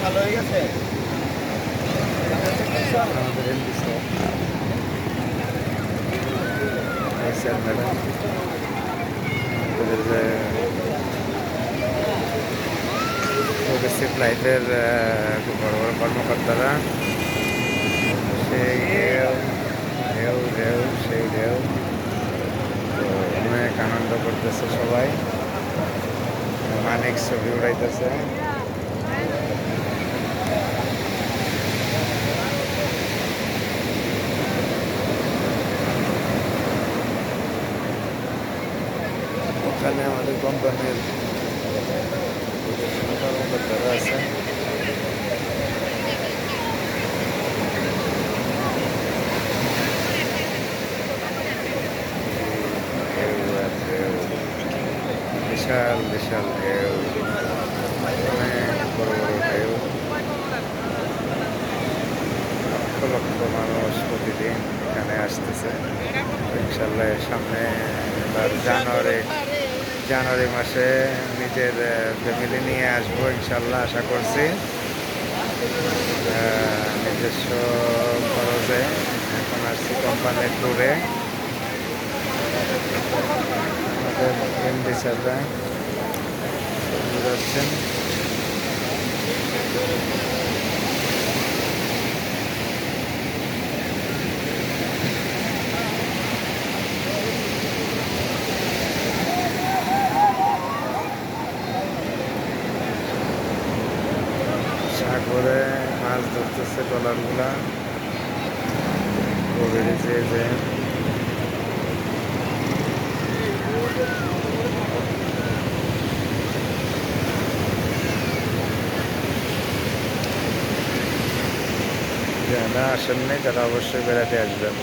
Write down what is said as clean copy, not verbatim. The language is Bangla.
ভালো হয়ে গেছে আমাদের এমপি স্যার ম্যাডাম আমাদের যে প্রোগ্রেসিভ লাইফের খুব বড় বড় কর্মকর্তারা সেই ঢেউ ঢেউ সেই ঢেউ তো অনেক আনন্দ করতেছে সবাই মানিক ছবি উড়াইতেছে ওখানে আমাদের কোম্পানির কর্মকর্তারা আছে বিশাল বিশাল ঢেউ অনেক বড় বড় ঢেউ লক্ষ লক্ষ মানুষ প্রতিদিন এখানে আসতেছে ইনশাল্লাহ সামনে এবার জানুয়ারি মাসে নিজের ফ্যামিলি নিয়ে আসবো ইনশাল্লাহ আশা করছি নিজস্ব খরচে এখন আসছি কোম্পানির ট্যুরে আমাদের এমডি স্যাররা যাচ্ছেন সাগরে মাছ ধরতেছে ট্রলারগুলা গভীরে যে যারা আসেননি তারা অবশ্যই বেড়াতে আসবেন।